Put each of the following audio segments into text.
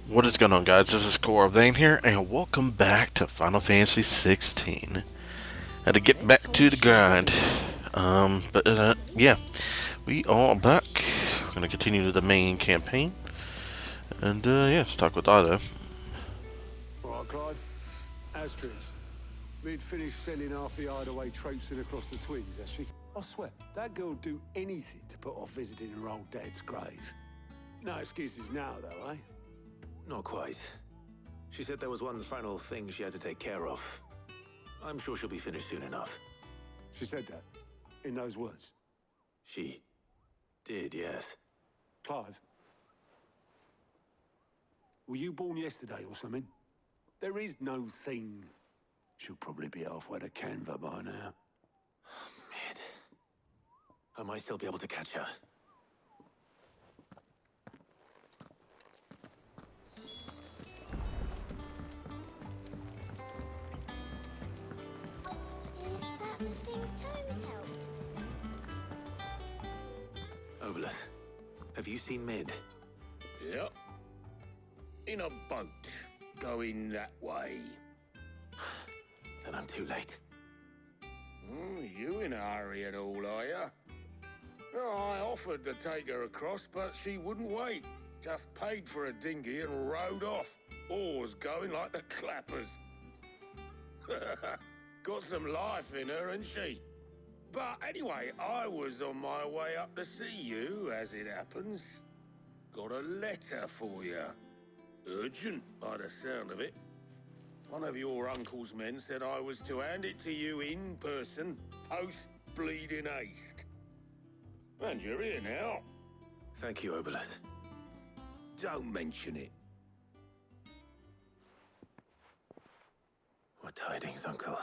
What is going on, guys? This is Kuro here, and welcome back to Final Fantasy XVI. Had to get back to the grind. Yeah, we are back. We're gonna continue the main campaign, and yeah, stuck with Ada. All right, Clive. Asterix. We'd finished sending half the hideaway traipsing across the twins, has she? I swear, that girl'd do anything to put off visiting her old dad's grave. No excuses now, though, eh? Not quite. She said there was one final thing she had to take care of. I'm sure she'll be finished soon enough. She said that, in those words. She did, yes. Clive, were you born yesterday or something? There is no thing. She'll probably be halfway to Canva by now. Mid. I might still be able to catch her. Is that the thing Tomes held? Obelith, have you seen Mid? Yep. In a boat, going that way. Then I'm too late. You in a hurry and all, are ya? Oh, I offered to take her across, but she wouldn't wait. Just paid for a dinghy and rowed off. Oars going like the clappers. Got some life in her, ain't she? But anyway, I was on my way up to see you, as it happens. Got a letter for you. Urgent, by the sound of it. One of your uncle's men said I was to hand it to you in person, post-bleeding haste. And you're here now. Thank you, Obelith. Don't mention it. What tidings, Uncle?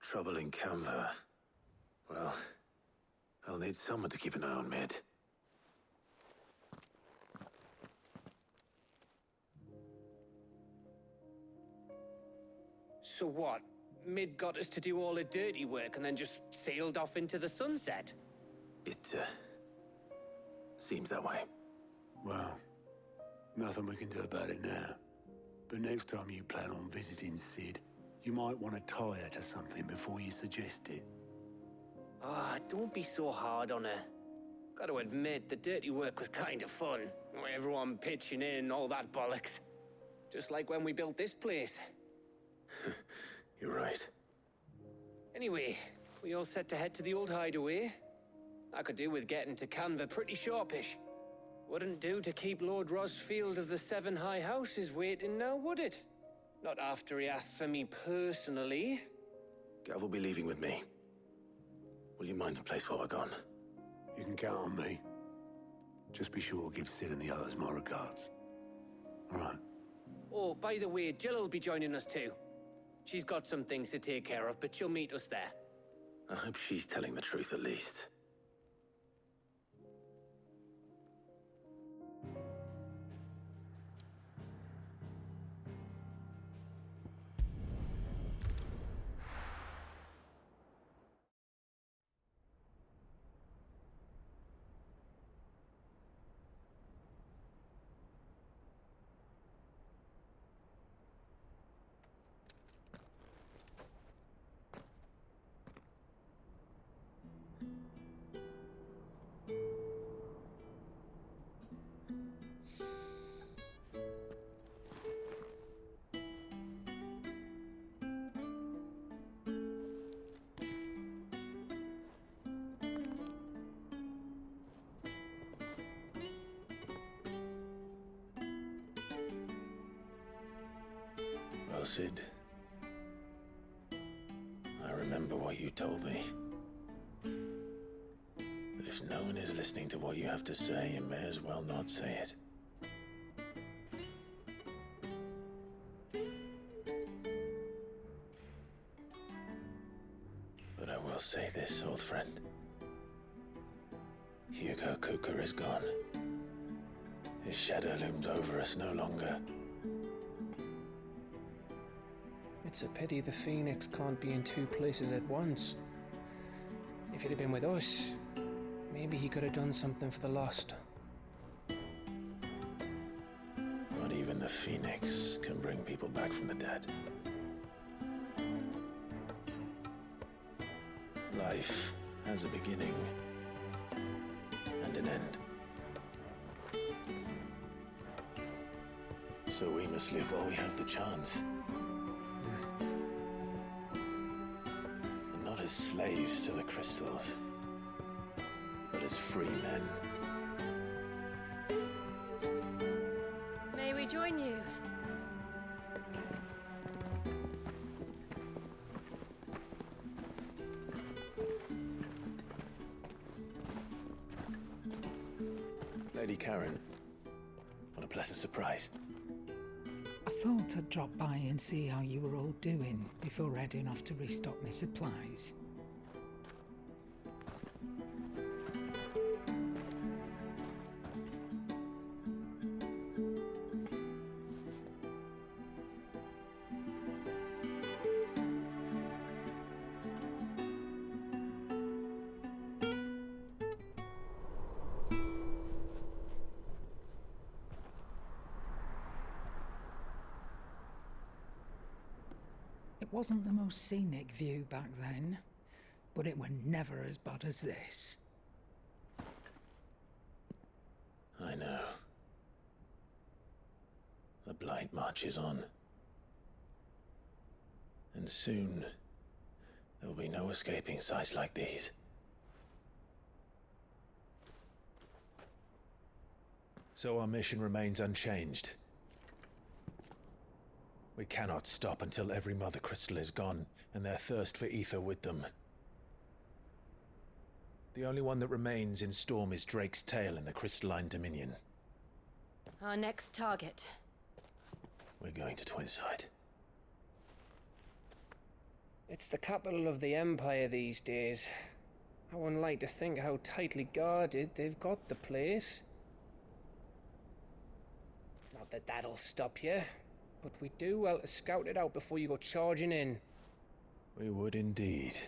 Trouble in Canva. Well, I'll need someone to keep an eye on Mid. So what? Mid got us to do all the dirty work and then just sailed off into the sunset? It, seems that way. Well, nothing we can do about it now. But next time you plan on visiting Sid, you might want to tie her to something before you suggest it. Ah, don't be so hard on her. Gotta admit, the dirty work was kind of fun. Everyone pitching in, all that bollocks. Just like when we built this place. You're right. Anyway, we all set to head to the old hideaway. I could do with getting to Canva pretty sharpish. Wouldn't do to keep Lord Rosfield of the Seven High Houses waiting now, would it? Not after he asked for me personally. Gav will be leaving with me. Will you mind the place while we're gone? You can count on me. Just be sure to give Sid and the others my regards. All right. Oh, by the way, Jill will be joining us too. She's got some things to take care of, but she'll meet us there. I hope she's telling the truth at least. Well, Sid, I remember what you told me. That if no one is listening to what you have to say, you may as well not say it. But I will say this, old friend. Hugo Kuka is gone. His shadow looms over us no longer. It's a pity the Phoenix can't be in two places at once. If he'd have been with us, maybe he could have done something for the lost. Not even the Phoenix can bring people back from the dead. Life has a beginning and an end. So we must live while we have the chance. And not as slaves to the crystals, but as free men. May we join you? Lady Karen, what a pleasant surprise. I thought I'd drop by and see how you were all doing before heading off to restock my supplies. It wasn't the most scenic view back then, but it were never as bad as this. I know. The blight marches on. And soon, there'll be no escaping sights like these. So our mission remains unchanged. We cannot stop until every Mother Crystal is gone, and their thirst for ether with them. The only one that remains in Storm is Drake's tail in the Crystalline Dominion. Our next target. We're going to Twinside. It's the capital of the Empire these days. I wouldn't like to think how tightly guarded they've got the place. Not that that'll stop you, but we do well to scout it out before you go charging in. We would indeed.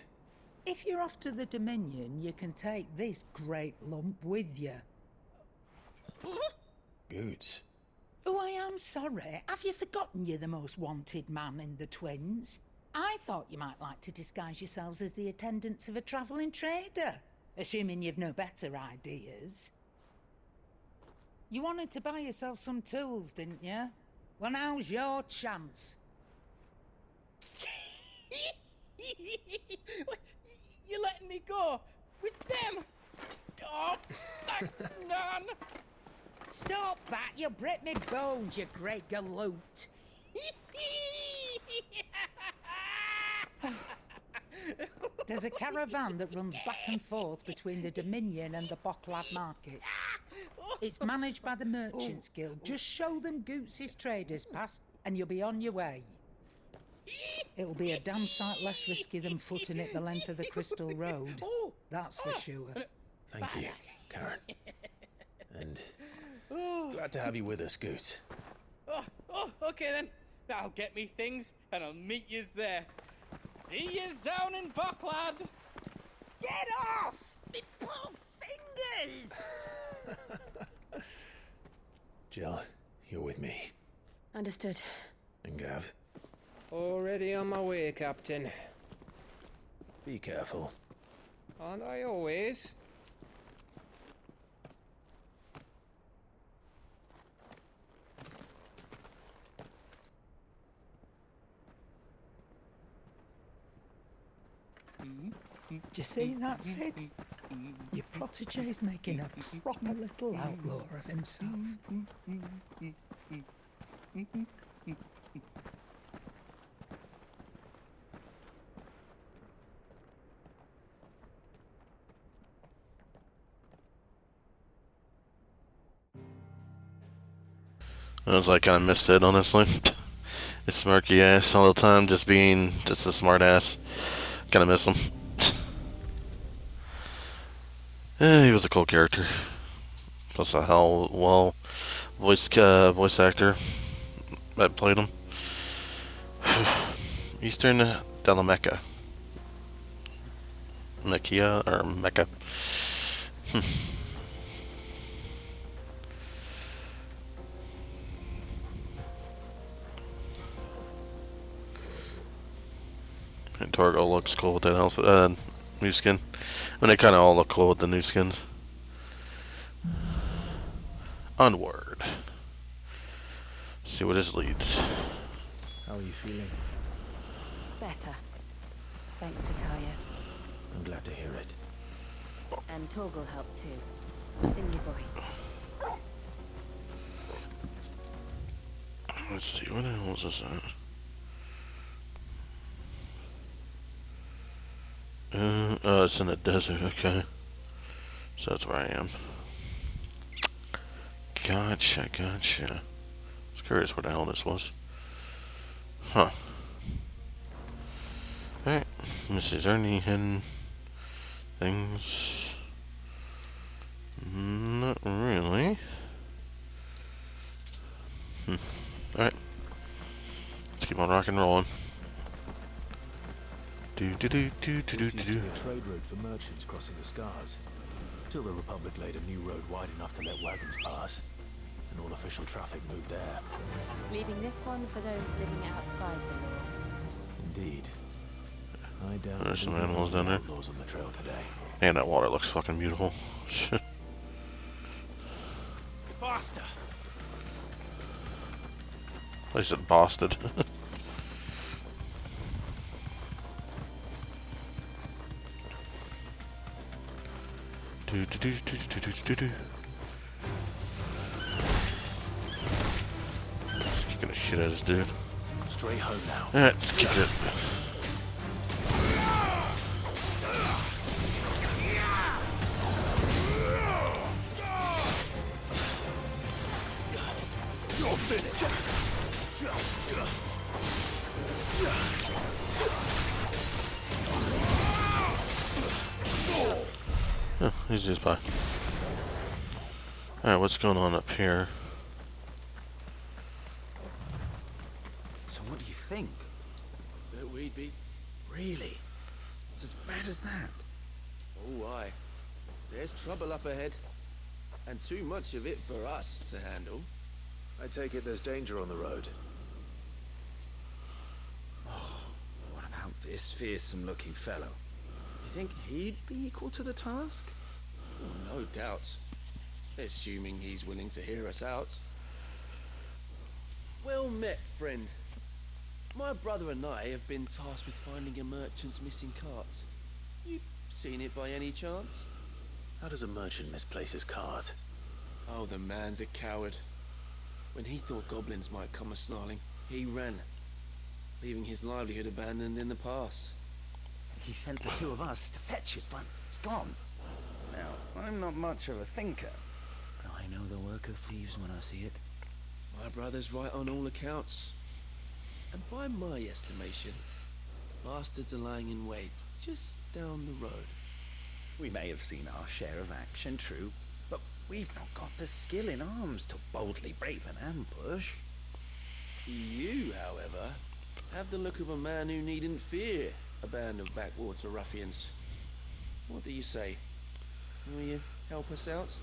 If you're off to the Dominion, you can take this great lump with you. Goods. Oh, I am sorry. Have you forgotten you're the most wanted man in the Twins? I thought you might like to disguise yourselves as the attendants of a travelling trader, assuming you've no better ideas. You wanted to buy yourself some tools, didn't you? Well, now's your chance. You're letting me go with them? Oh, thanks, Nan. Stop that! You'll break me bones, you great galoot. There's a caravan that runs back and forth between the Dominion and the Bocklad markets. It's managed by the Merchants Guild. Just show them Goots' traders pass and you'll be on your way. It'll be a damn sight less risky than footing it the length of the Crystal Road. That's for sure. Thank you, Karen. And glad to have you with us, Goots. Okay then. I'll get me things and I'll meet yous there. See yous down in Bocklad. Get off! Me poor fingers! Jill, you're with me. Understood. And Gav, Already on my way, Captain. be careful. Aren't I always? Do you see that, Sid? Your protege's making a proper little outlaw of himself. I was like, kind of missed it, honestly. It's smirky ass all the time, just being just a smart ass. Kind of miss him. He was a cool character. Plus a hell well voice actor that played him. Eastern Delamecca. Mecca or Mecca. And Torgo looks cool with that outfit, new skin. And they kind of all look cool with the new skins. Onward. See where this leads. How are you feeling? Better. Thanks to Talia. I'm glad to hear it. And Torgal helped too. Didn't you, boy? Let's see, what the hell is this at? It's in the desert, okay. So that's where I am. Gotcha. I was curious what the hell this was. Huh. Alright, let's see, is there any hidden things? Not really. Alright. Let's keep on rock and rolling. This used to be a trade route for merchants crossing the Scars, till the Republic laid a new road wide enough to let wagons pass, and all official traffic moved there. Leaving this one for those living outside the law. Indeed. I doubt There's some animals down there. outlaws on the trail today. Man, that water looks fucking beautiful. Faster! I said Boston. Just kicking the shit out of this dude. Straight home now. Alright, let's kick it. You're finished! Oh, he's just by. Alright, what's going on up here? So what do you think? That we'd be... Really? It's as bad as that? Oh, aye. There's trouble up ahead. And too much of it for us to handle. I take it there's danger on the road. What about this fearsome-looking fellow? You think he'd be equal to the task? Oh, no doubt. Assuming he's willing to hear us out. Well met, friend. My brother and I have been tasked with finding a merchant's missing cart. You seen it by any chance? How does a merchant misplace his cart? Oh, the man's a coward. When he thought goblins might come a-snarling, he ran, leaving his livelihood abandoned in the pass. He sent the two of us to fetch it, but it's gone. Now, I'm not much of a thinker, but I know the work of thieves when I see it. My brother's right on all accounts. And by my estimation, the bastards are lying in wait just down the road. We may have seen our share of action, true, but we've not got the skill in arms to boldly brave an ambush. You, however, have the look of a man who needn't fear a band of backwater ruffians. What do you say? Will you help us out?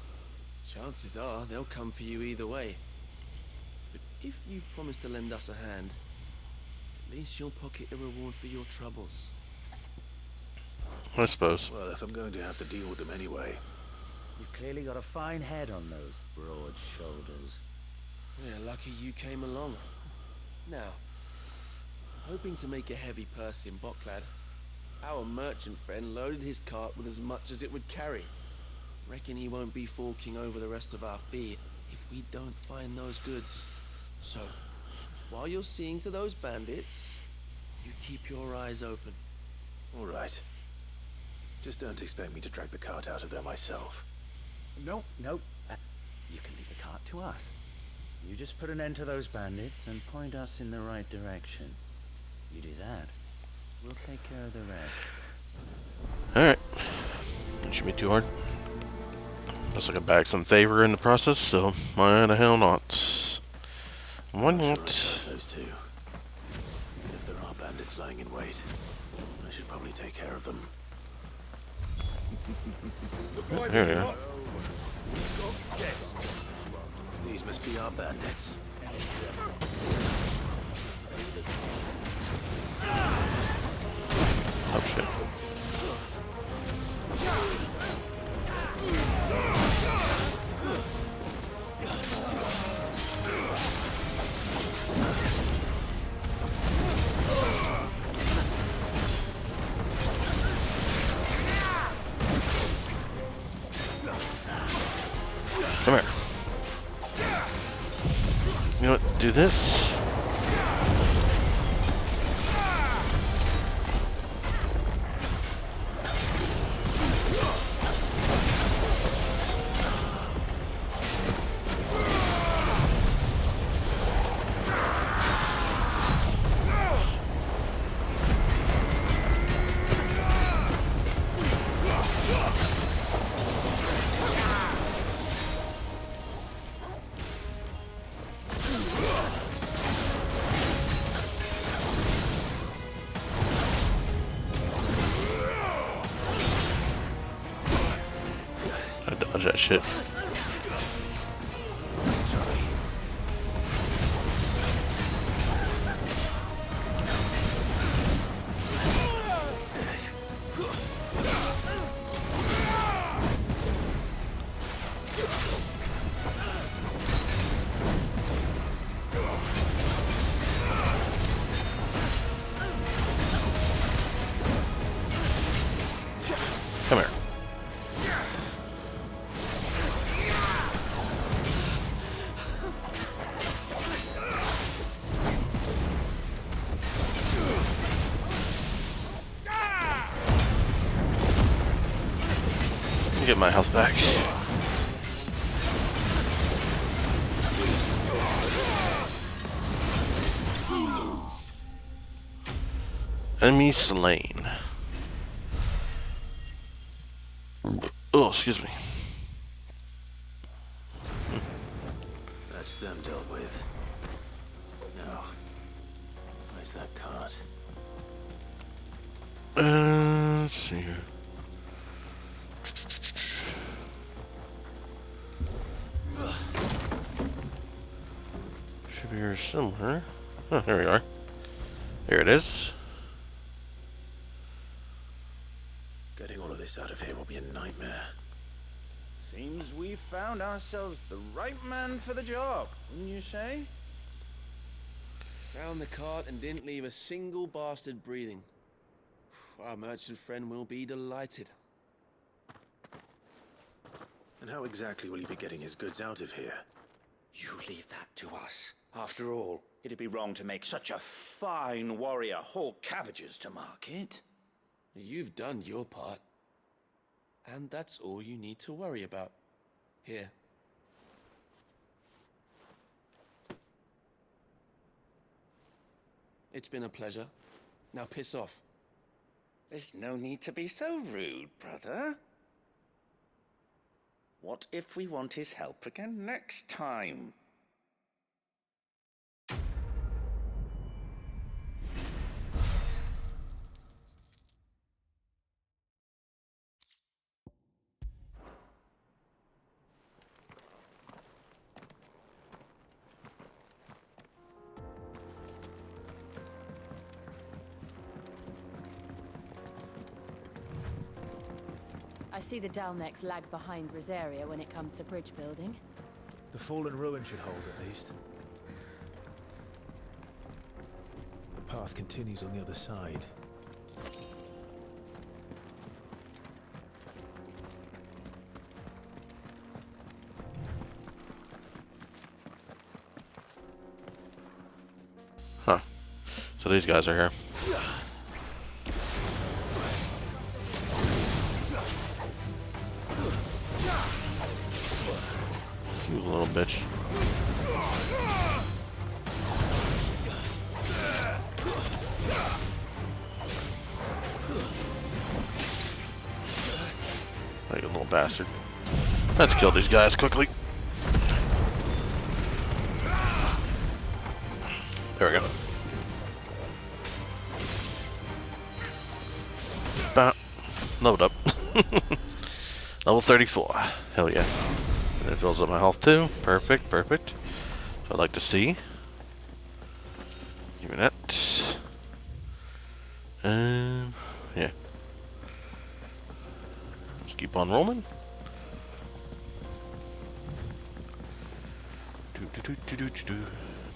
Chances are they'll come for you either way. But if you promise to lend us a hand, at least you'll pocket a reward for your troubles. I suppose. Well, if I'm going to have to deal with them anyway. You've clearly got a fine head on those broad shoulders. Yeah, lucky you came along. Now, hoping to make a heavy purse in Boklad, our merchant friend loaded his cart with as much as it would carry. Reckon he won't be forking over the rest of our fee if we don't find those goods. So, while you're seeing to those bandits, you keep your eyes open. All right. Just don't expect me to drag the cart out of there myself. No. You can leave the cart to us. You just put an end to those bandits and point us in the right direction. You do that, we'll take care of the rest. Alright. It shouldn't be too hard. Looks like I bagged some favor in the process, so why the hell not? Why I'm sure I not? trust those two. If there are bandits lying in wait, I should probably take care of them. There we go. These must be our bandits. Oh shit. Come here. You know what? Do this. I dodge that shit. Come here. Get my health back. Enemy slain. Oh, excuse me. That's them dealt with. Now, where's that cart? Let's see here. Should be here somewhere. Oh, there we are. There it is. Getting all of this out of here will be a nightmare. Seems we found ourselves the right man for the job, wouldn't you say? Found the cart and didn't leave a single bastard breathing. Our merchant friend will be delighted. And how exactly will he be getting his goods out of here? You leave that to us. After all, it'd be wrong to make such a fine warrior haul cabbages to market. You've done your part. And that's all you need to worry about. Here. It's been a pleasure. Now piss off. There's no need to be so rude, brother. What if we want his help again next time? I see the Dalmex lag behind Rosaria when it comes to bridge building. The fallen ruin should hold at least. The path continues on the other side. Huh. So these guys are here. You little bitch. Like a little bastard. Let's kill these guys quickly. There we go. Load up. Level 34. Hell yeah. And it builds up my health too. Perfect, perfect. So I'd like to see. Give me that. Yeah. Let's keep on rolling.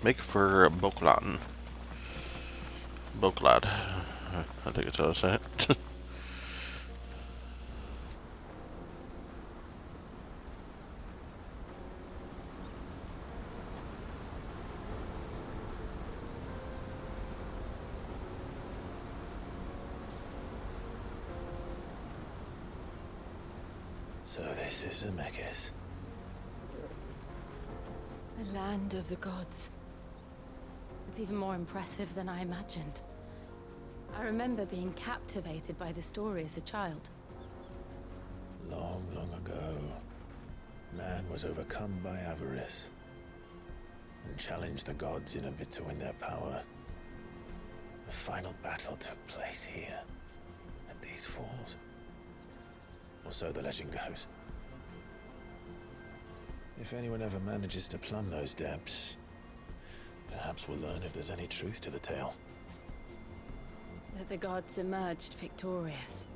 Make for Boklad. Boklad. I think it's how I say it. So this is Amekis. The land of the gods. It's even more impressive than I imagined. I remember being captivated by the story as a child. Long, long ago, man was overcome by avarice and challenged the gods in a bid to win their power. The final battle took place here, at these falls. Or so the legend goes. If anyone ever manages to plumb those depths, perhaps we'll learn if there's any truth to the tale. That the gods emerged victorious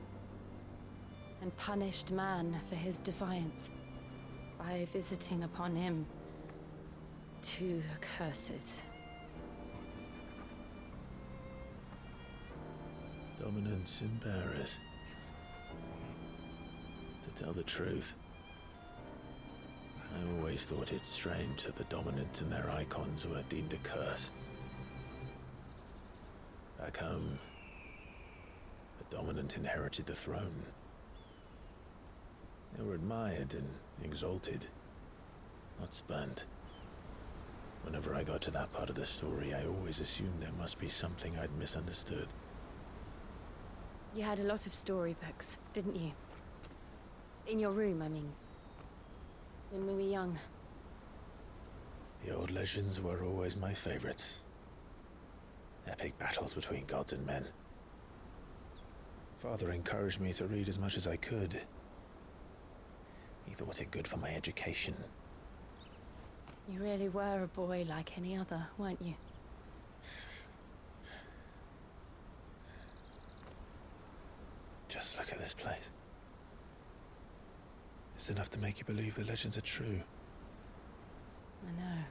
and punished man for his defiance by visiting upon him 2 curses. Dominance and bearers. To tell the truth, I always thought it strange that the dominant and their Eikons were deemed a curse. Back home, the dominant inherited the throne. They were admired and exalted, not spurned. Whenever I got to that part of the story, I always assumed there must be something I'd misunderstood. You had a lot of storybooks, didn't you? In your room, I mean. When we were young. The old legends were always my favorites. Epic battles between gods and men. Father encouraged me to read as much as I could. He thought it good for my education. You really were a boy like any other, weren't you? Just look at this place. It's enough to make you believe the legends are true. I know.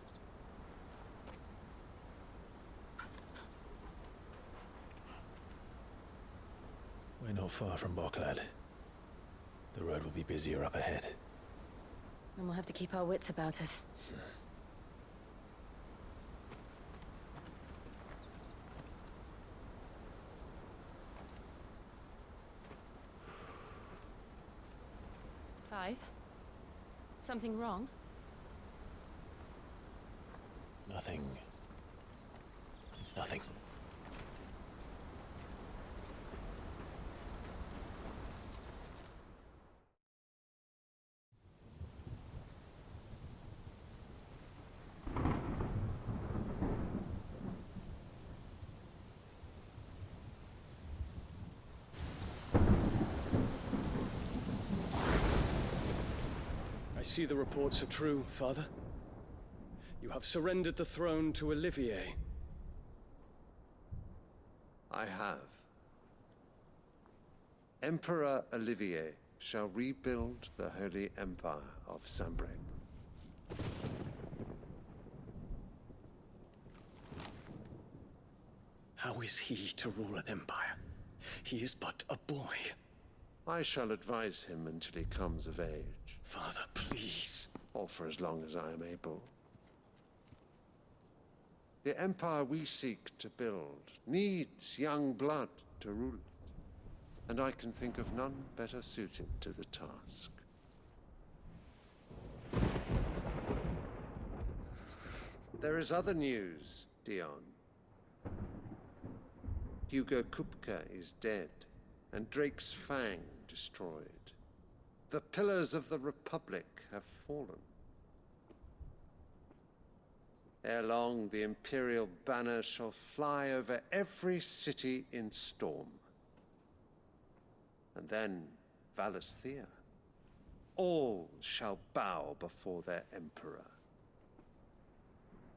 We're not far from Boklad. The road will be busier up ahead. And we'll have to keep our wits about us. Clive? Something wrong? Nothing. It's nothing. I see the reports are true, Father. You have surrendered the throne to Olivier. I have. Emperor Olivier shall rebuild the Holy Empire of Sanbreque. How is he to rule an empire? He is but a boy. I shall advise him until he comes of age. Father, please. Or for as long as I am able. The empire we seek to build needs young blood to rule it, and I can think of none better suited to the task. There is other news, Dion. Hugo Kupka is dead, and Drake's Fang destroyed. The pillars of the Republic have fallen. Ere long, the Imperial banner shall fly over every city in Storm. And then Valisthea. all shall bow before their emperor.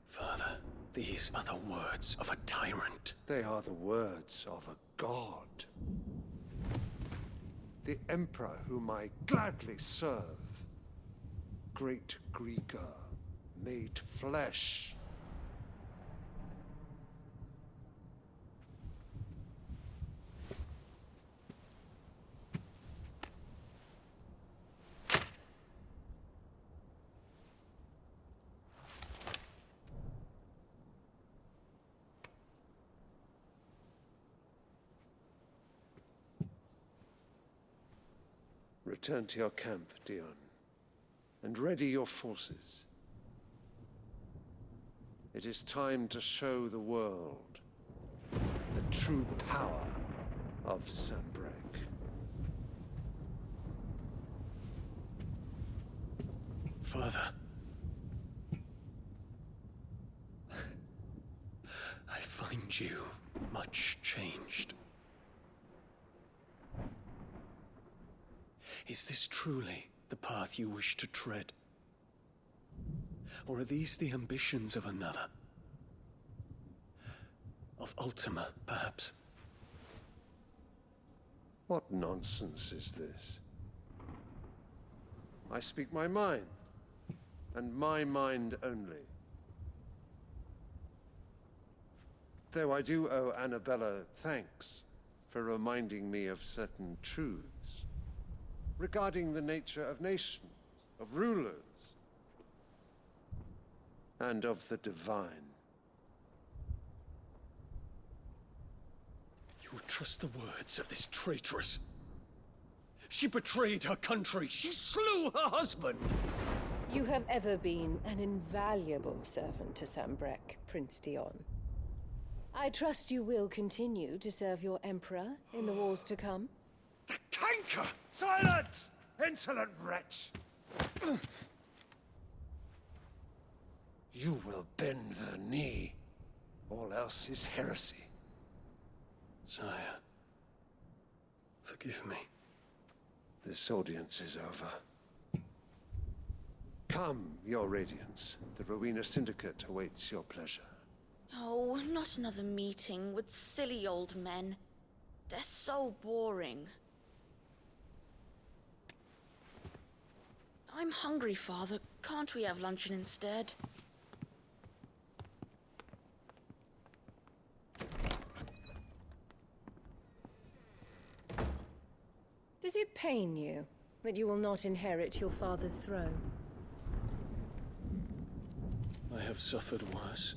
Father, these are the words of a tyrant. They are the words of a god. The emperor whom I gladly serve. Great Greeker, made flesh. Return to your camp, Dion, and ready your forces. It is time to show the world the true power of Sanbreque. Father. I find you much changed. Is this truly the path you wish to tread? Or are these the ambitions of another? Of Ultima, perhaps? What nonsense is this? I speak my mind, and my mind only. Though I do owe Annabella thanks for reminding me of certain truths regarding the nature of nations, of rulers, and of the divine. You would trust the words of this traitress? She betrayed her country. She slew her husband. You have ever been an invaluable servant to Sanbreque, Prince Dion. I trust you will continue to serve your emperor in the wars to come. The canker! Silence! Insolent wretch! You will bend the knee. All else is heresy. Sire, forgive me. This audience is over. Come, your radiance. The Rowena Syndicate awaits your pleasure. Oh, not another meeting with silly old men. They're so boring. I'm hungry, Father. Can't we have luncheon instead? Does it pain you that you will not inherit your father's throne? I have suffered worse.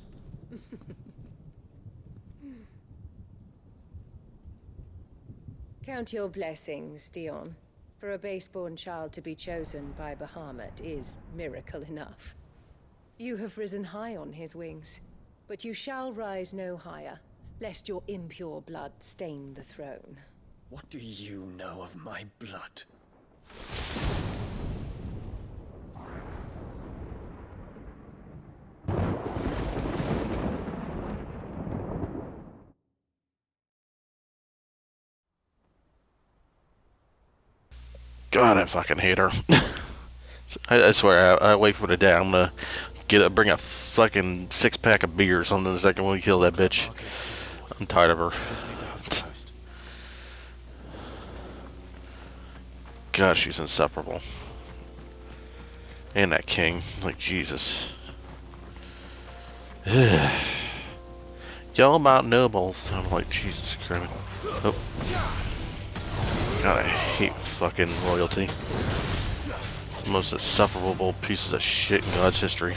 Count your blessings, Dion. For a base-born child to be chosen by Bahamut is miracle enough. You have risen high on his wings, but you shall rise no higher, lest your impure blood stain the throne. What do you know of my blood? God, I fucking hate her. I swear, I wait for the day. I'm gonna bring a fucking 6-pack of beer or something the second we kill that bitch. I'm tired of her. God, she's insufferable. And that king, like Jesus. Y'all about nobles. I'm like, Jesus Christ. Oh. God, I hate fucking royalty. It's the most insufferable pieces of shit in God's history.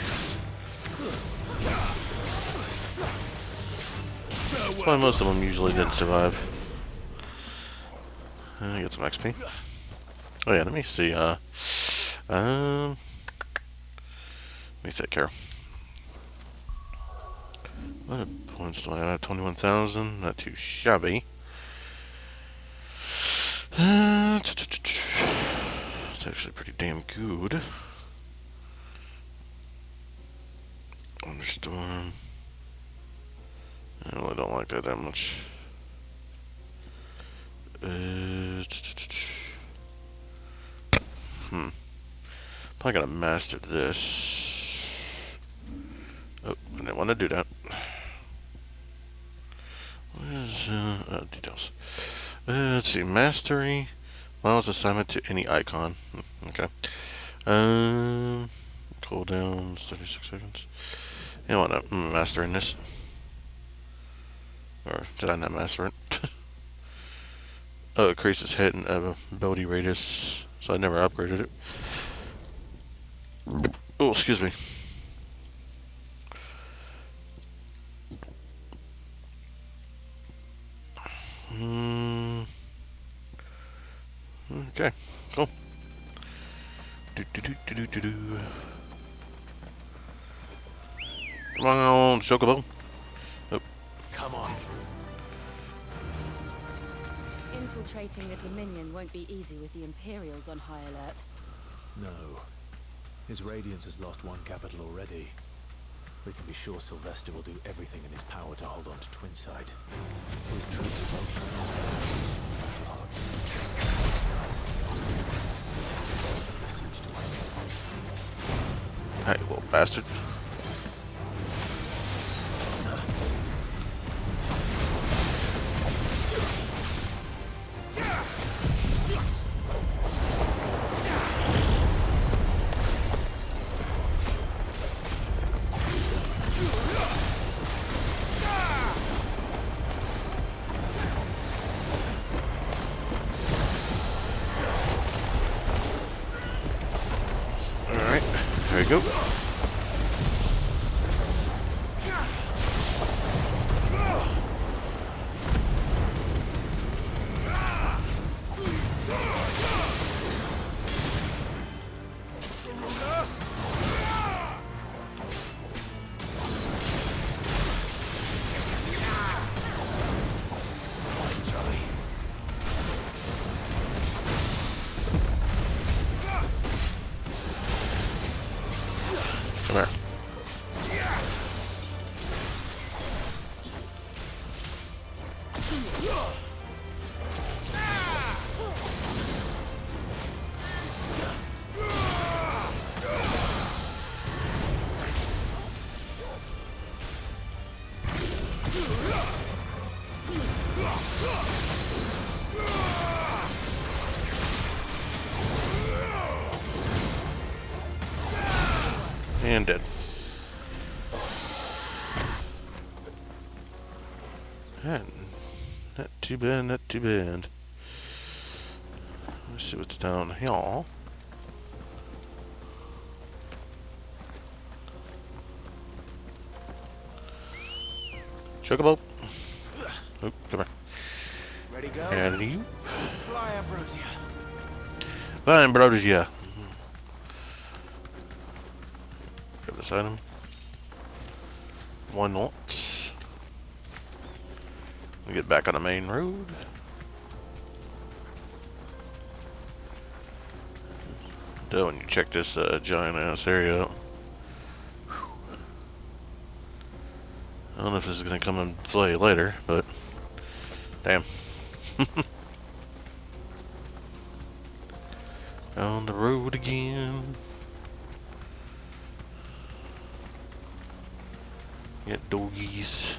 That's why most of them usually didn't survive. I get some XP. Oh yeah, let me see, let me take care. What points do I have? 21,000, not too shabby. It's actually pretty damn good. Thunderstorm. I really don't like that much. Probably gotta master this. Oh, I didn't want to do that. Where's details? Let's see, mastery allows assignment to any icon. Okay. Cooldown 36 seconds. You know what? I'm mastering this. Or did I not master it? Oh, it increases hit and ability radius, so I never upgraded it. Oh, excuse me. Okay, cool. Come on, Chocobo. Oh. Come on. Infiltrating the Dominion won't be easy with the Imperials on high alert. No. His Radiance has lost one capital already. We can be sure Sylvester will do everything in his power to hold on to Twinside. His troops Hey, little bastard. There you go. Come here. And dead. Not too bad, not too bad. Let's see what's down here. Chocobo. Oh, come here. Ready, go? And you. Fly, Ambrosia. Bye, Ambrosia. Grab this item. Why not? We get back on the main road. When you check this giant ass area out. I don't know if this is gonna come and play later, but damn. On the road again. Get doggies.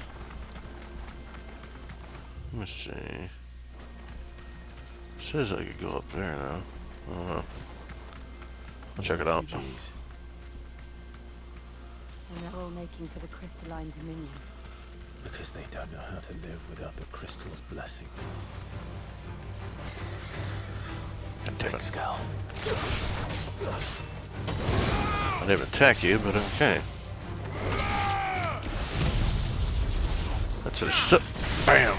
Let me see. It says I could go up there now. I don't know. I'll check it out. And they're all making for the crystalline dominion. Because they don't know how to live without the crystal's blessing. Damn Skull. I didn't attack you, but okay. That's it. So, bam.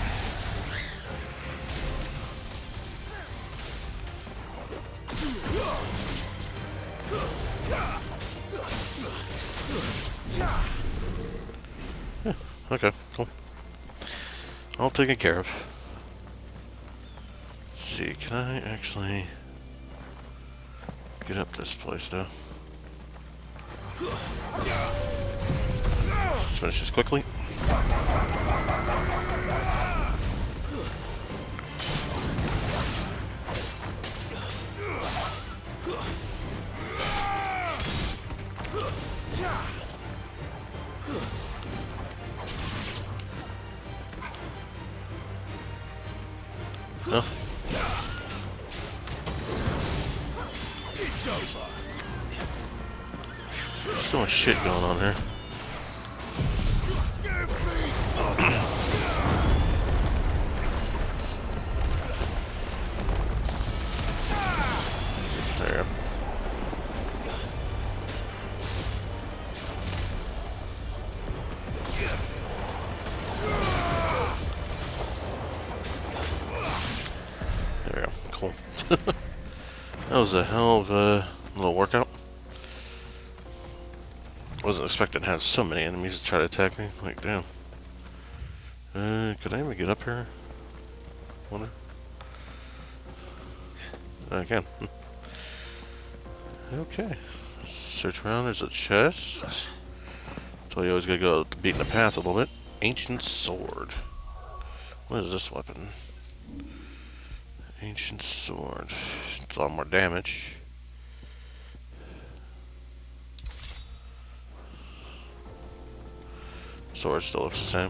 Yeah, okay, cool. All taken care of. Let's see, can I actually get up this place now? Let's finish this quickly. It's over. There's so much shit going on here. There you go. There we go. Cool. That was a hell of a little workout. Wasn't expecting to have so many enemies to try to attack me. Like, damn. Could I even get up here? Wonder. I can. Okay. Search around. There's a chest. So you always gotta go beating the path a little bit. Ancient sword. What is this weapon? Ancient sword. It's a lot more damage. Sword still looks the same.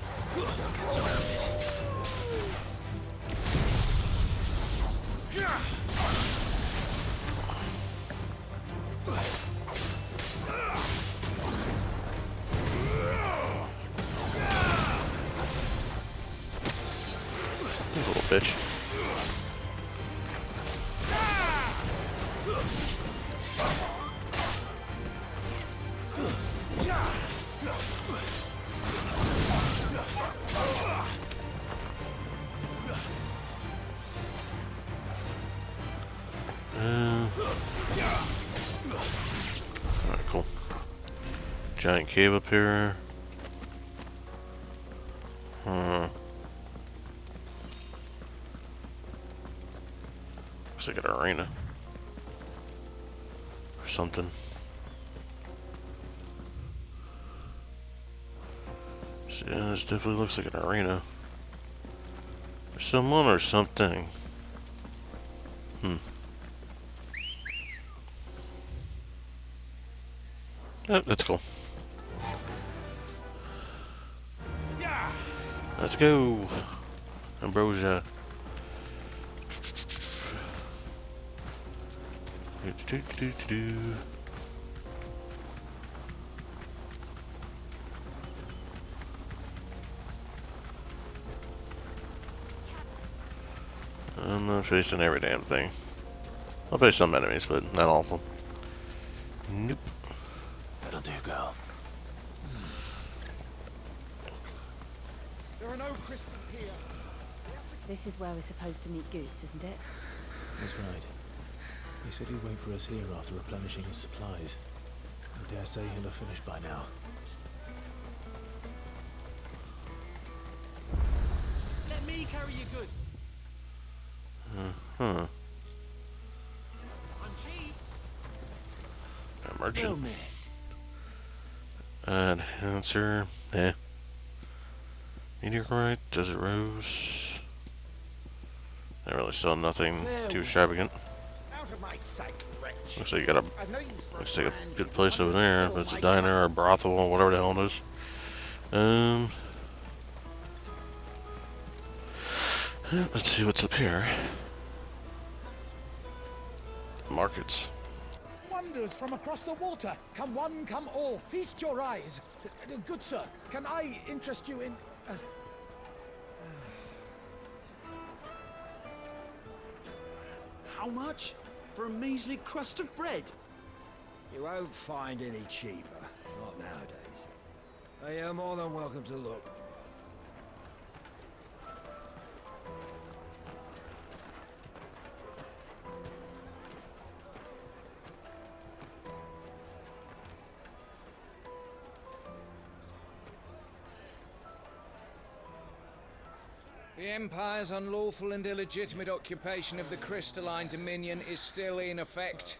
Little bitch. Alright, cool. Giant cave up here. Looks like an arena. Or something. So, yeah, this definitely looks like an arena. Or someone or something. Yep, that's cool. Let's go. Ambrosia. I'm not facing every damn thing. I'll face some enemies, but not all of them. Nope. That'll do, girl. There are no crystals here. This is where we're supposed to meet Goots, isn't it? That's right. He said he'd wait for us here after replenishing his supplies. I dare say he'll have finished by now. Let me carry your goods. I'm cheap. A merchant. Enhancer. Eh. Meteorite. Desert Rose. I really saw nothing too extravagant. Out of my sight, wretch. Looks like you got a looks like a good place over there. If it's a diner or a brothel or whatever the hell it is. Let's see what's up here. Markets. Wonders from across the water. Come one, come all. Feast your eyes. Good sir, can I interest you in... How much? For a measly crust of bread? You won't find any cheaper. Not nowadays. You're more than welcome to look. The Empire's unlawful and illegitimate occupation of the crystalline dominion is still in effect.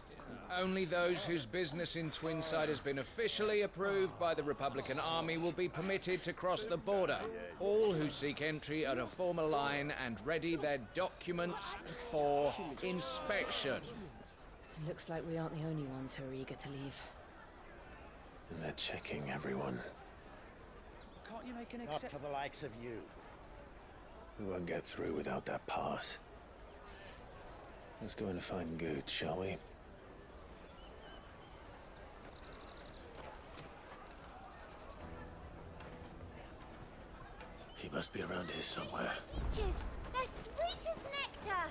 Only those whose business in Twinside has been officially approved by the Republican Army will be permitted to cross the border. All who seek entry are to form a line and ready their documents for inspection. It looks like we aren't the only ones who are eager to leave. And they're checking everyone. Can't you make an Not for the likes of you. We won't get through without that pass. Let's go in and find Good, shall we? He must be around here somewhere. Peaches! They're sweet as nectar!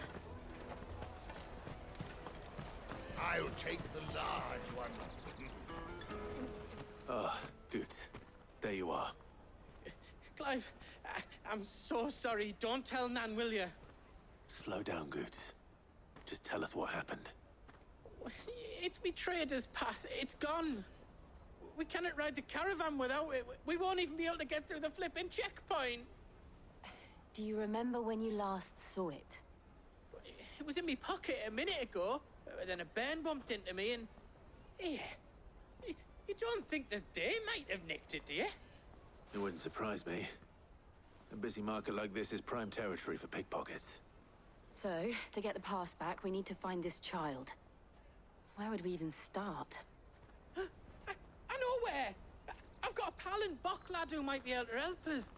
I'll take the large one. Ah, good. There you are. Clive, I'm so sorry. Don't tell Nan, will you? Slow down, Goots. Just tell us what happened. It's me trader's pass. It's gone. We cannot ride the caravan without it. We won't even be able to get through the flipping checkpoint. Do you remember when you last saw it? It was in my pocket a minute ago. Then a bairn bumped into me and... Here. You don't think that they might have nicked it, do you? It wouldn't surprise me. A busy market like this is prime territory for pickpockets. So, to get the pass back, we need to find this child. Where would we even start? I know where! I've got a pal in Bocklad who might be able to help us.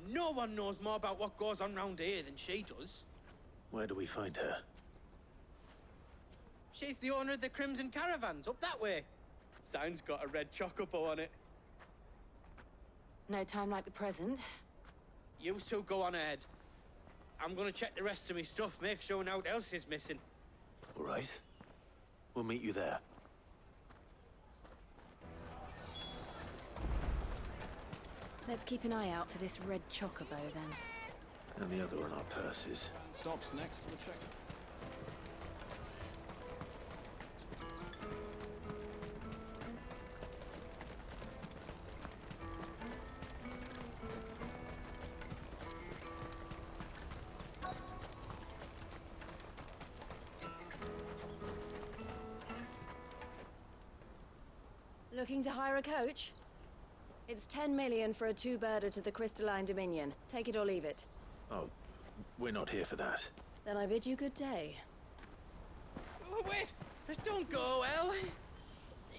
No one knows more about what goes on round here than she does. Where do we find her? She's the owner of the Crimson Caravans, up that way. Sign's got a red chocobo on it. No time like the present. You two go on ahead. I'm gonna check the rest of my stuff, make sure no one else is missing. All right. We'll meet you there. Let's keep an eye out for this red chocobo, then. And the other on our purses. Stops next to the check. Looking to hire a coach? It's 10 million for a two-birder to the Crystalline Dominion. Take it or leave it. Oh, we're not here for that. Then I bid you good day. Oh, wait! Don't go, El!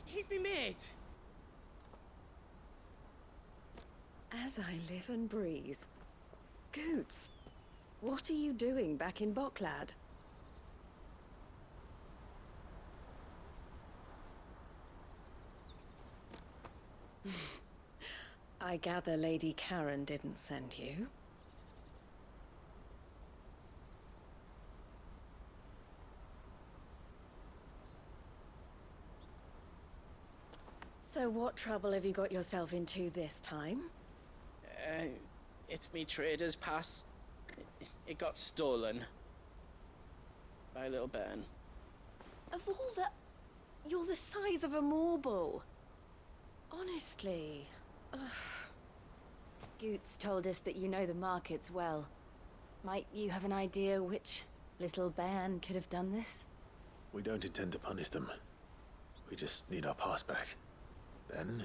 He's me mate. As I live and breathe. Goots, what are you doing back in Bocklad? I gather Lady Karen didn't send you. So what trouble have you got yourself into this time? It's me trader's pass. It got stolen. By a little bairn. Of all the... You're the size of a marble. Honestly. Ugh. Goots told us that you know the markets well. Might you have an idea which little bairn could have done this? We don't intend to punish them. We just need our pass back. Then,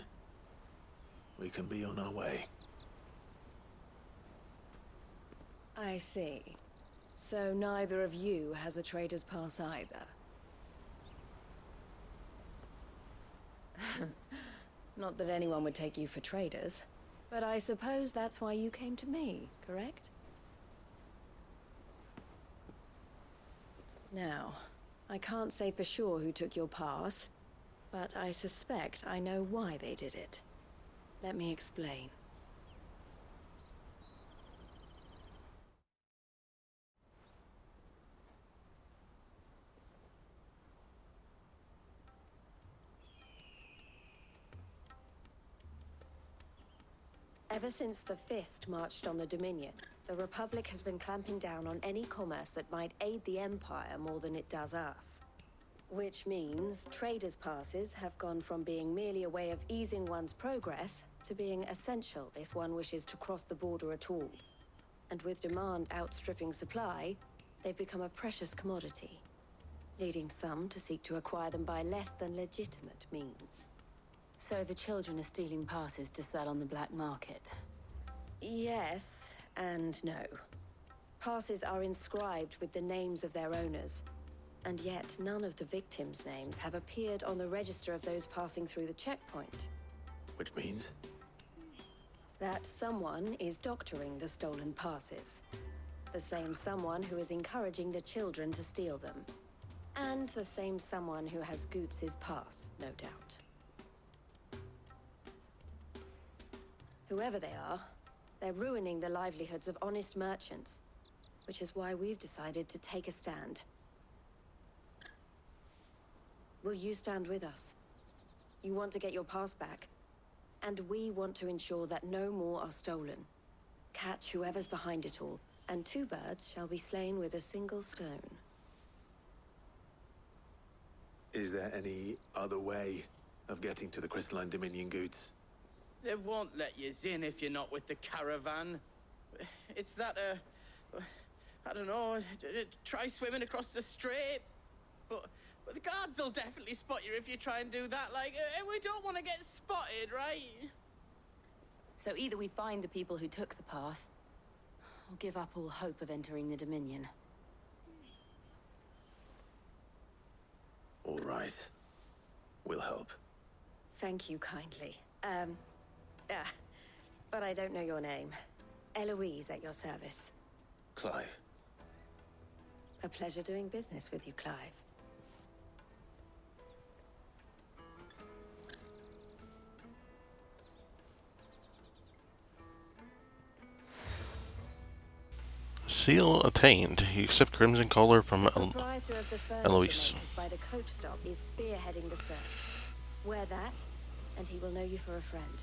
we can be on our way. I see. So neither of you has a trader's pass either. Not that anyone would take you for traders, but I suppose that's why you came to me, correct? Now, I can't say for sure who took your pass, but I suspect I know why they did it. Let me explain. Ever since the Fist marched on the Dominion, the Republic has been clamping down on any commerce that might aid the Empire more than it does us. Which means traders' passes have gone from being merely a way of easing one's progress to being essential if one wishes to cross the border at all. And with demand outstripping supply, they've become a precious commodity, leading some to seek to acquire them by less than legitimate means. So the children are stealing passes to sell on the black market? Yes and no. Passes are inscribed with the names of their owners, and yet none of the victims' names have appeared on the register of those passing through the checkpoint. Which means? That someone is doctoring the stolen passes. The same someone who is encouraging the children to steal them. And the same someone who has Goots' pass, no doubt. Whoever they are, They're ruining the livelihoods of honest merchants, which is why we've decided to take a stand. Will you stand with us? You want to get your pass back, and we want to ensure that no more are stolen. Catch whoever's behind it all, and 2 birds shall be slain with a single stone. Is there any other way of getting to the Crystalline Dominion goods? They won't let you in if you're not with the caravan. It's that, I don't know, try swimming across the strait. But the guards will definitely spot you if you try and do that. Like, we don't want to get spotted, right? So either we find the people who took the pass, or give up all hope of entering the Dominion. All right. We'll help. Thank you kindly. But I don't know your name. Eloise at your service. Clive. A pleasure doing business with you, Clive. Seal attained. You accept crimson collar from The proprietor of the furniture Eloise. makers by the coach stop is spearheading the search. Wear that, and he will know you for a friend.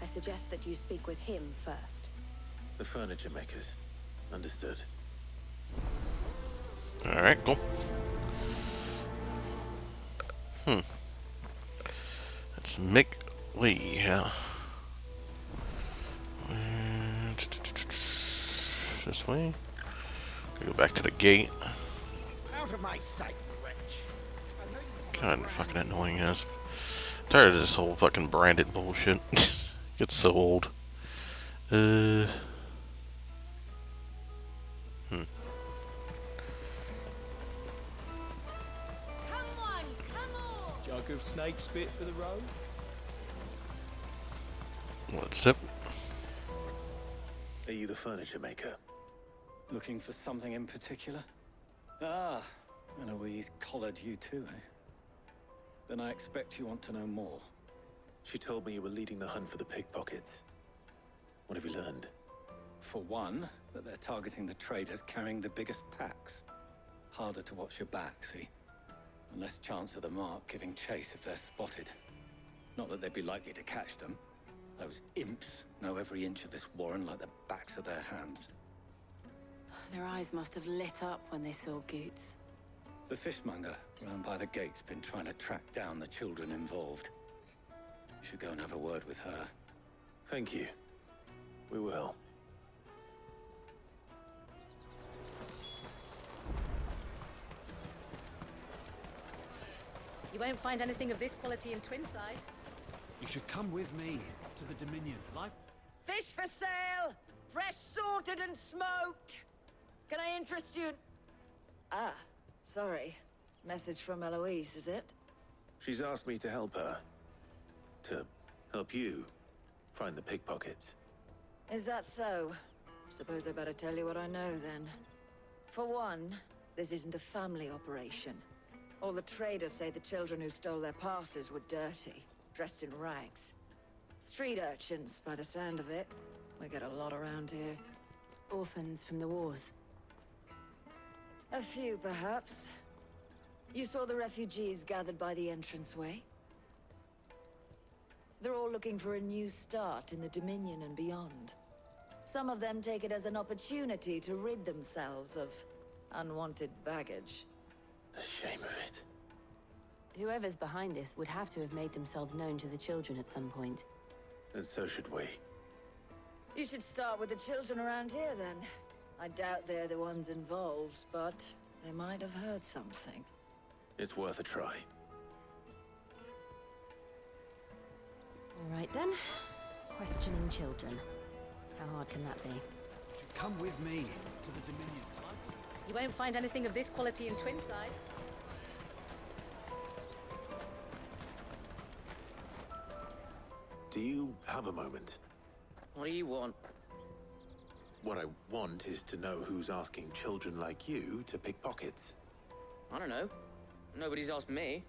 I suggest that you speak with him first. The furniture makers. Understood. Alright, cool. Let's make way, yeah. This way. Go back to the gate. Out of my sight, wretch. Kind of fucking annoying, as. Tired of this whole fucking branded bullshit. Gets so old. Come on, come on. Jug of snake spit for the road? What's up? Are you the furniture maker? Looking for something in particular? Ah, Eloise collared you too, eh? Then I expect you want to know more. She told me you were leading the hunt for the pickpockets. What have you learned? For one, that they're targeting the traders carrying the biggest packs. Harder to watch your back, see? And less chance of the mark giving chase if they're spotted. Not that they'd be likely to catch them. Those imps know every inch of this warren like the backs of their hands. Their eyes must have lit up when they saw Goots. The fishmonger round by the gate's been trying to track down the children involved. You should go and have a word with her. Thank you. We will. You won't find anything of this quality in Twinside. You should come with me to the Dominion. Fish for sale! Fresh sorted and smoked! Can I interest you? Ah, sorry. Message from Eloise, is it? She's asked me to help her. To help you find the pickpockets. Is that so? Suppose I better tell you what I know, then. For one, this isn't a family operation. All the traders say the children who stole their passes were dirty, dressed in rags. Street urchins, by the sound of it. We get a lot around here. Orphans from the wars. A few, perhaps. You saw the refugees gathered by the entranceway? They're all looking for a new start in the Dominion and beyond. Some of them take it as an opportunity to rid themselves of unwanted baggage. The shame of it. Whoever's behind this would have to have made themselves known to the children at some point. And so should we. You should start with the children around here, then. I doubt they're the ones involved, but they might have heard something. It's worth a try. All right, then. Questioning children. How hard can that be? Come with me to the Dominion. You won't find anything of this quality in Twinside. Do you have a moment? What do you want? What I want is to know who's asking children like you to pick pockets. I don't know. Nobody's asked me.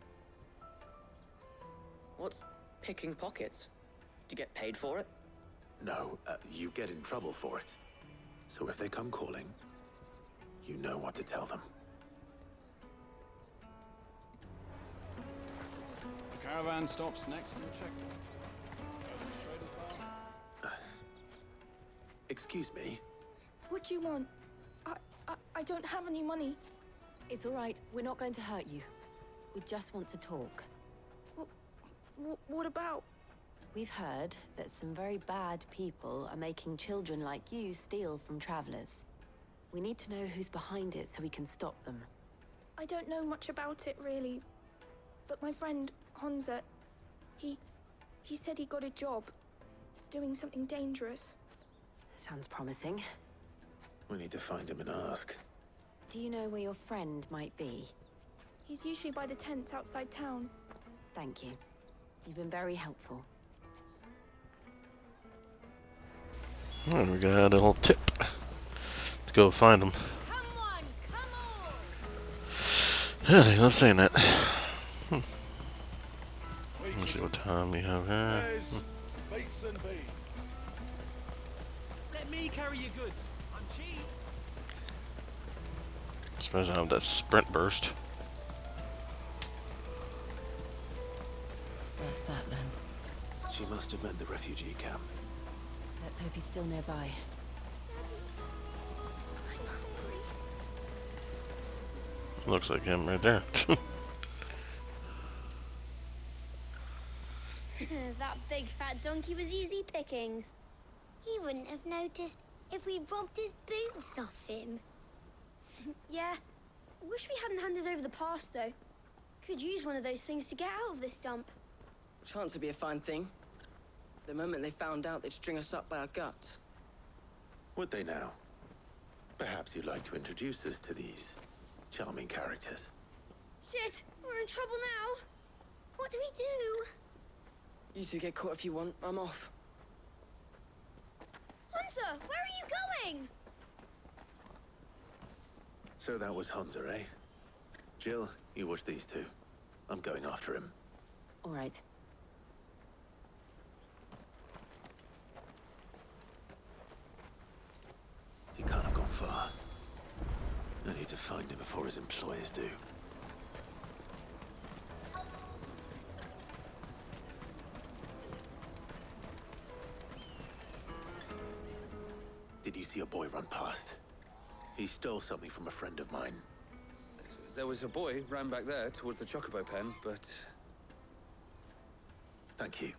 What's picking pockets? Do you get paid for it? No, you get in trouble for it. So if they come calling, you know what to tell them. The caravan stops next to the checkpoint. Excuse me? What do you want? I don't have any money. It's all right. We're not going to hurt you. We just want to talk. What about? We've heard that some very bad people are making children like you steal from travelers. We need to know who's behind it so we can stop them. I don't know much about it, really. But my friend, Honza, he said he got a job doing something dangerous. Sounds promising. We need to find him and ask. Do you know where your friend might be? He's usually by the tents outside town. Thank you. You've been very helpful. And we got a little tip to go find him. I love saying that. Let's see what time we have here. Baits and beans. Let me carry your goods. I'm cheap. I suppose I have that sprint burst. Where's that then? She must have meant the refugee camp. Let's hope he's still nearby. Looks like him right there. That big fat donkey was easy pickings. He wouldn't have noticed if we robbed his boots off him. Yeah. Wish we hadn't handed over the pass, though. Could use one of those things to get out of this dump. Chance would be a fine thing. The moment they found out, they'd string us up by our guts. Would they now? Perhaps you'd like to introduce us to these charming characters. Shit, we're in trouble now. What do we do? You two get caught if you want. I'm off. Hunter, where are you going? So that was Hunter, eh? Jill, you watch these two. I'm going after him. All right. He can't have gone far. I need to find him before his employers do. Did you see a boy run past? He stole something from a friend of mine. There was a boy ran back there towards the chocobo pen, but... Thank you.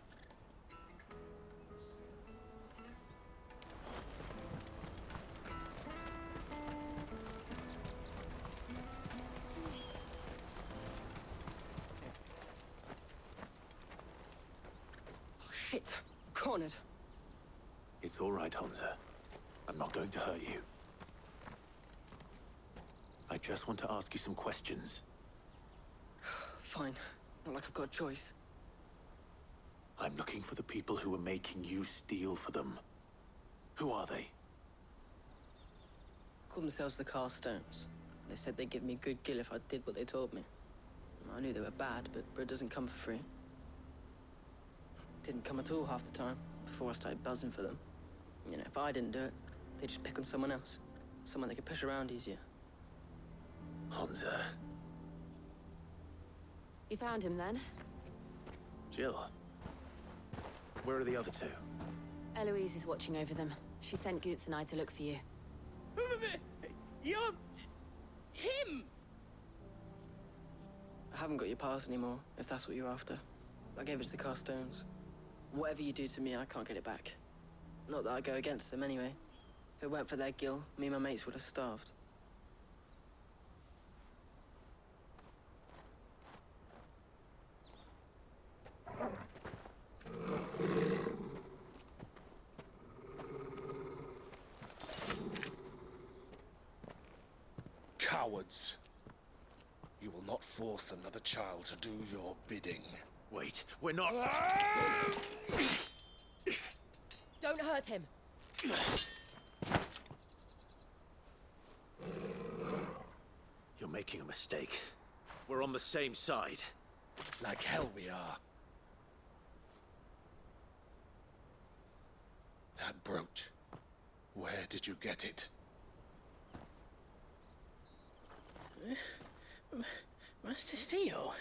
Oh, shit. Cornered. It's all right, Hunter. I'm not going to hurt you. I just want to ask you some questions. Fine. Not like I've got a choice. I'm looking for the people who are making you steal for them. Who are they? Called themselves the Carstones. They said they'd give me good gill if I did what they told me. I knew they were bad, but bread doesn't come for free. Didn't come at all half the time, before I started buzzing for them. You know, if I didn't do it, they'd just pick on someone else. Someone they could push around easier. Hunter. You found him then? Jill. Where are the other two? Eloise is watching over them. She sent Goots and I to look for you. You're... him! I haven't got your pass anymore, if that's what you're after. I gave it to the Carstones. Whatever you do to me, I can't get it back. Not that I go against them anyway. If it weren't for their gill, me and my mates would have starved. Cowards. You will not force another child to do your bidding. Wait, we're not... Don't hurt him. You're making a mistake. We're on the same side. Like hell we are. That brooch. Where did you get it? Master Theo?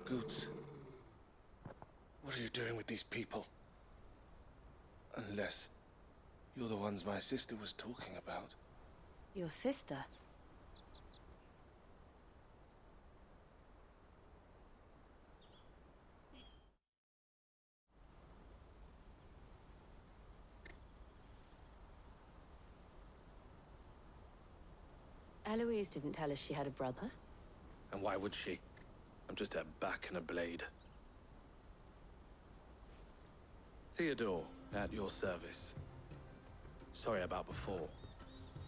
Goods. What are you doing with these people? Unless you're the ones my sister was talking about. Your sister? Eloise didn't tell us she had a brother. And why would she? I'm just her back and a blade. Theodore, at your service. Sorry about before.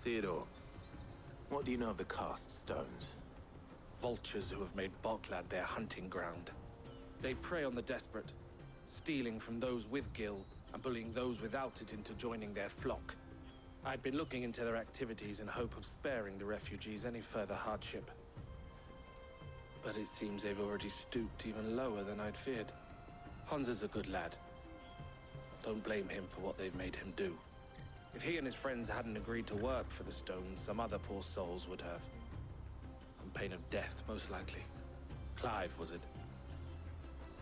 Theodore, what do you know of the cast stones? Vultures who have made Boklad their hunting ground. They prey on the desperate, stealing from those with gil and bullying those without it into joining their flock. I'd been looking into their activities in hope of sparing the refugees any further hardship. But it seems they've already stooped even lower than I'd feared. Hansa's a good lad. Don't blame him for what they've made him do. If he and his friends hadn't agreed to work for the stones, some other poor souls would have. On pain of death, most likely. Clive, was it?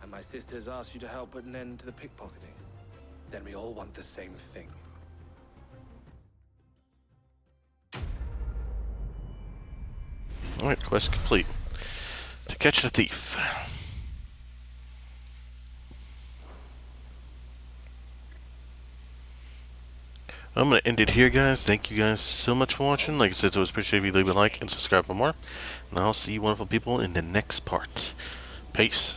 And my sisters asked you to help put an end to the pickpocketing. Then we all want the same thing. Alright, quest complete. To catch the thief. I'm going to end it here, guys. Thank you guys so much for watching. Like I said, it was appreciated if you leave a like and subscribe for more. And I'll see you wonderful people in the next part. Peace.